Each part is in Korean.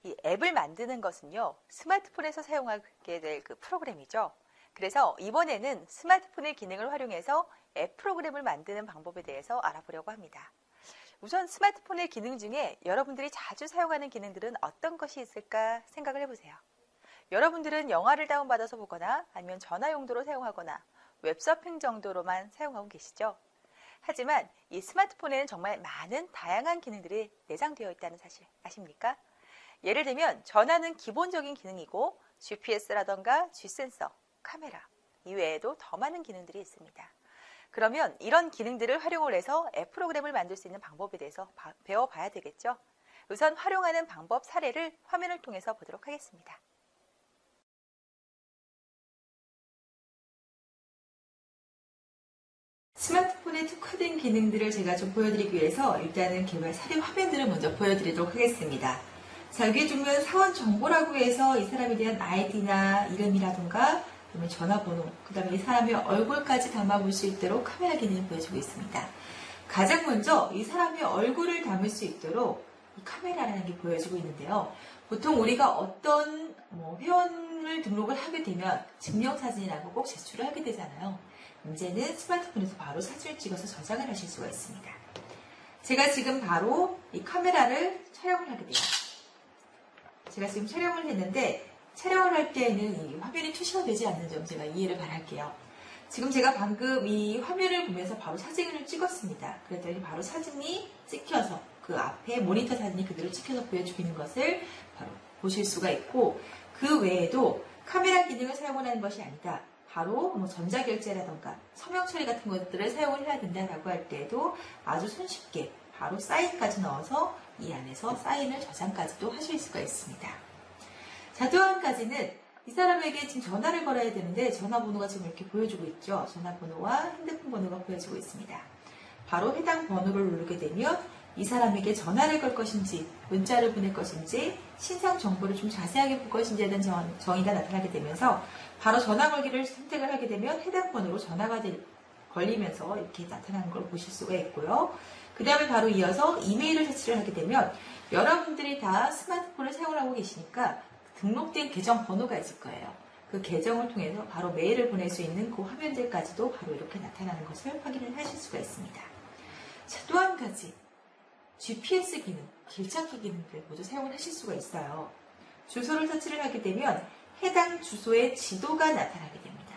이 앱을 만드는 것은요, 스마트폰에서 사용하게 될 그 프로그램이죠. 그래서 이번에는 스마트폰의 기능을 활용해서 앱 프로그램을 만드는 방법에 대해서 알아보려고 합니다. 우선 스마트폰의 기능 중에 여러분들이 자주 사용하는 기능들은 어떤 것이 있을까 생각을 해보세요. 여러분들은 영화를 다운받아서 보거나 아니면 전화 용도로 사용하거나 웹서핑 정도로만 사용하고 계시죠. 하지만 이 스마트폰에는 정말 많은 다양한 기능들이 내장되어 있다는 사실 아십니까? 예를 들면 전화는 기본적인 기능이고 GPS라던가 G센서, 카메라 이외에도 더 많은 기능들이 있습니다. 그러면 이런 기능들을 활용을 해서 앱 프로그램을 만들 수 있는 방법에 대해서 배워봐야 되겠죠. 우선 활용하는 방법 사례를 화면을 통해서 보도록 하겠습니다. 스마트폰에 특화된 기능들을 제가 좀 보여드리기 위해서 일단은 개발 사례 화면들을 먼저 보여드리도록 하겠습니다. 자, 여기에 보면 사원 정보라고 해서 이 사람에 대한 아이디나 이름이라든가 그다음에 전화번호, 그 다음에 이 사람의 얼굴까지 담아볼 수 있도록 카메라 기능을 보여주고 있습니다. 가장 먼저 이 사람의 얼굴을 담을 수 있도록 이 카메라라는 게 보여지고 있는데요. 보통 우리가 어떤 회원을 등록을 하게 되면 증명사진이라고 꼭 제출을 하게 되잖아요. 이제는 스마트폰에서 바로 사진을 찍어서 저장을 하실 수가 있습니다. 제가 지금 바로 이 카메라를 촬영을 하게 돼요. 제가 지금 촬영을 했는데 촬영을 할 때에는 이 화면이 투시가 되지 않는 점 제가 이해를 바랄게요. 지금 제가 방금 이 화면을 보면서 바로 사진을 찍었습니다. 그랬더니 바로 사진이 찍혀서 그 앞에 모니터 사진이 그대로 찍혀서 보여주고 있는 것을 바로 보실 수가 있고, 그 외에도 카메라 기능을 사용하는 것이 아니다. 바로 전자결제라던가 서명 처리 같은 것들을 사용을 해야 된다라고 할 때에도 아주 손쉽게 바로 사인까지 넣어서 이 안에서 사인을 저장까지도 하실 수가 있습니다. 자, 또 한 가지는 이 사람에게 지금 전화를 걸어야 되는데 전화번호가 지금 이렇게 보여주고 있죠. 전화번호와 핸드폰 번호가 보여지고 있습니다. 바로 해당 번호를 누르게 되면 이 사람에게 전화를 걸 것인지 문자를 보낼 것인지 신상 정보를 좀 자세하게 볼 것인지에 대한 정의가 나타나게 되면서 바로 전화 걸기를 선택을 하게 되면 해당 번호로 전화가 걸리면서 이렇게 나타나는 걸 보실 수가 있고요. 그 다음에 바로 이어서 이메일을 터치를 하게 되면 여러분들이 다 스마트폰을 사용을 하고 계시니까 등록된 계정 번호가 있을 거예요. 그 계정을 통해서 바로 메일을 보낼 수 있는 그 화면들까지도 바로 이렇게 나타나는 것을 확인을 하실 수가 있습니다. 자, 또 한 가지 GPS 기능, 길찾기 기능들 모두 사용을 하실 수가 있어요. 주소를 터치를 하게 되면 해당 주소의 지도가 나타나게 됩니다.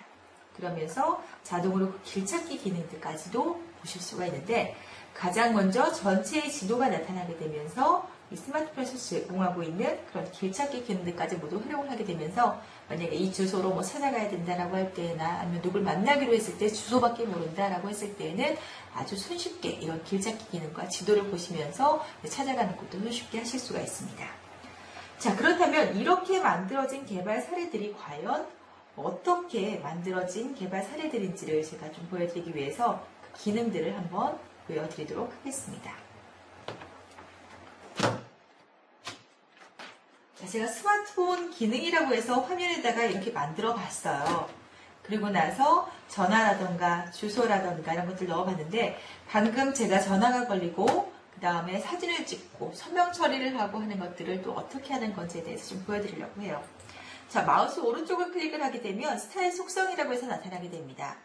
그러면서 자동으로 그 길찾기 기능들까지도 보실 수가 있는데, 가장 먼저 전체의 지도가 나타나게 되면서 이 스마트폰에서 제공하고 있는 그런 길찾기 기능들까지 모두 활용을 하게 되면서 만약에 이 주소로 찾아가야 된다라고 할 때나 아니면 누굴 만나기로 했을 때 주소밖에 모른다라고 했을 때는 아주 손쉽게 이런 길찾기 기능과 지도를 보시면서 찾아가는 것도 손쉽게 하실 수가 있습니다. 자, 그렇다면 이렇게 만들어진 개발 사례들이 과연 어떻게 만들어진 개발 사례들인지를 제가 좀 보여드리기 위해서 그 기능들을 한번 보여드리도록 하겠습니다. 자, 제가 스마트폰 기능이라고 해서 화면에다가 이렇게 만들어 봤어요. 그리고 나서 전화라던가 주소라던가 이런 것들 넣어봤는데, 방금 제가 전화가 걸리고 그 다음에 사진을 찍고 서명 처리를 하고 하는 것들을 또 어떻게 하는 건지에 대해서 좀 보여드리려고 해요. 자, 마우스 오른쪽을 클릭을 하게 되면 스타일 속성이라고 해서 나타나게 됩니다.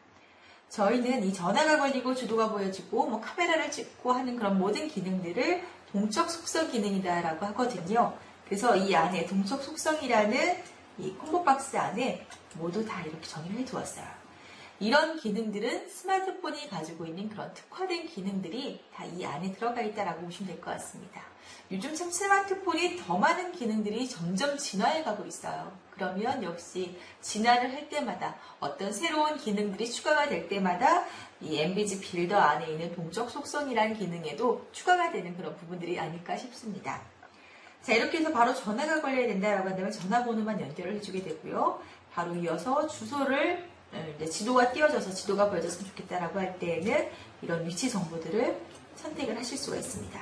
저희는 이 전화가 걸리고 주소가 보여지고 카메라를 찍고 하는 그런 모든 기능들을 동적 속성 기능이다라고 하거든요. 그래서 이 안에 동적 속성이라는 이 콤보 박스 안에 모두 다 이렇게 정의를 해두었어요. 이런 기능들은 스마트폰이 가지고 있는 그런 특화된 기능들이 다 이 안에 들어가 있다라고 보시면 될 것 같습니다. 요즘 참 스마트폰이 더 많은 기능들이 점점 진화해 가고 있어요. 그러면 역시 진화를 할 때마다 어떤 새로운 기능들이 추가가 될 때마다 이 MBG 빌더 안에 있는 동적 속성이라는 기능에도 추가가 되는 그런 부분들이 아닐까 싶습니다. 자, 이렇게 해서 바로 전화가 걸려야 된다라고 한다면 전화번호만 연결을 해주게 되고요. 바로 이어서 주소를 지도가 띄워져서 지도가 보여졌으면 좋겠다라고 할 때에는 이런 위치 정보들을 선택을 하실 수가 있습니다.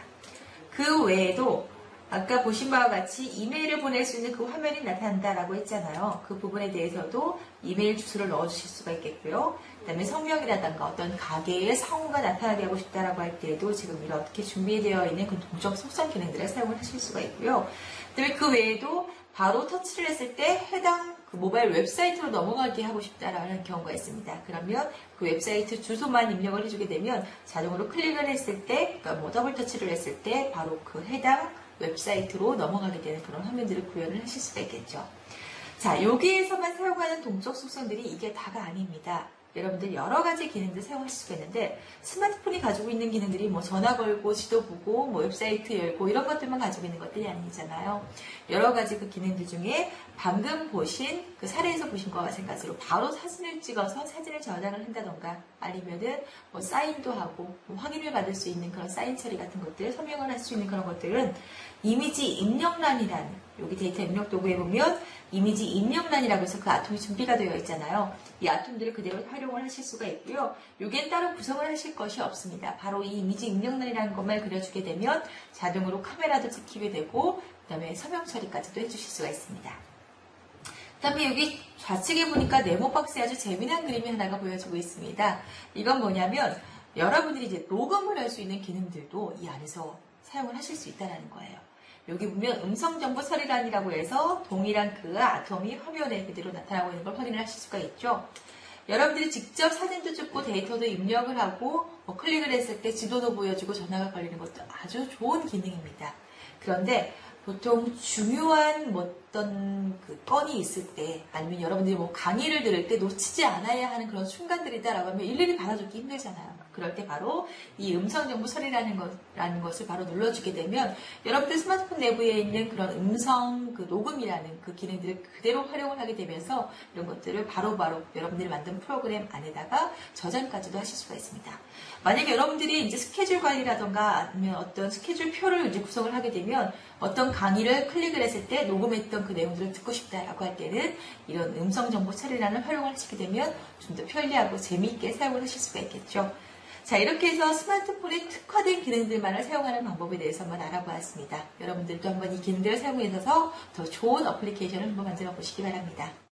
그 외에도 아까 보신 바와 같이 이메일을 보낼 수 있는 그 화면이 나타난다라고 했잖아요. 그 부분에 대해서도 이메일 주소를 넣어주실 수가 있겠고요. 그 다음에 성명이라든가 어떤 가게의 상호가 나타나게 하고 싶다라고 할 때에도 지금 이렇게 준비되어 있는 그 동적 속성 기능들을 사용을 하실 수가 있고요. 그다음에 그 외에도 바로 터치를 했을 때 해당 그 모바일 웹사이트로 넘어가게 하고 싶다라는 경우가 있습니다. 그러면 그 웹사이트 주소만 입력을 해주게 되면 자동으로 클릭을 했을 때, 그러니까 뭐 더블 터치를 했을 때 바로 그 해당 웹사이트로 넘어가게 되는 그런 화면들을 구현을 하실 수가 있겠죠. 자, 여기에서만 사용하는 동적 속성들이 이게 다가 아닙니다. 여러분들 여러 가지 기능들 사용할 수가 있는데 스마트폰이 가지고 있는 기능들이 뭐 전화 걸고 지도 보고 뭐 웹사이트 열고 이런 것들만 가지고 있는 것들이 아니잖아요. 여러 가지 그 기능들 중에 방금 보신 그 사례에서 보신 것과 마찬가지로 바로 사진을 찍어서 사진을 저장을 한다던가 아니면은 뭐 사인도 하고 뭐 확인을 받을 수 있는 그런 사인 처리 같은 것들 서명을 할 수 있는 그런 것들은 이미지 입력란이라는 여기 데이터 입력 도구에 보면 이미지 입력란이라고 해서 그 아톰이 준비가 되어 있잖아요. 이 아톰들을 그대로 활용을 하실 수가 있고요. 여기엔 따로 구성을 하실 것이 없습니다. 바로 이 이미지 입력란이라는 것만 그려주게 되면 자동으로 카메라도 찍히게 되고 그 다음에 서명 처리까지도 해주실 수가 있습니다. 그 다음에 여기 좌측에 보니까 네모 박스에 아주 재미난 그림이 하나가 보여지고 있습니다. 이건 뭐냐면 여러분들이 이제 녹음을 할 수 있는 기능들도 이 안에서 사용을 하실 수 있다는 거예요. 여기 보면 음성정보 처리란이라고 해서 동일한 그 아톰이 화면에 그대로 나타나고 있는 걸 확인을 하실 수가 있죠. 여러분들이 직접 사진도 찍고 데이터도 입력을 하고 뭐 클릭을 했을 때 지도도 보여주고 전화가 걸리는 것도 아주 좋은 기능입니다. 그런데 보통 중요한 어떤 그 건이 있을 때 아니면 여러분들이 뭐 강의를 들을 때 놓치지 않아야 하는 그런 순간들이다라고 하면 일일이 받아주기 힘들잖아요. 그럴 때 바로 이 음성정보 처리라는 것을 바로 눌러주게 되면 여러분들 스마트폰 내부에 있는 그런 음성 그 녹음이라는 그 기능들을 그대로 활용을 하게 되면서 이런 것들을 바로바로 여러분들이 만든 프로그램 안에다가 저장까지도 하실 수가 있습니다. 만약에 여러분들이 이제 스케줄 관리라던가 아니면 어떤 스케줄 표를 이제 구성을 하게 되면 어떤 강의를 클릭을 했을 때 녹음했던 그 내용들을 듣고 싶다라고 할 때는 이런 음성정보 처리란을 활용을 하시게 되면 좀 더 편리하고 재미있게 사용을 하실 수가 있겠죠. 자, 이렇게 해서 스마트폰에 특화된 기능들만을 사용하는 방법에 대해서 한번 알아보았습니다. 여러분들도 한번 이 기능들을 사용해서 더 좋은 어플리케이션을 한번 만들어 보시기 바랍니다.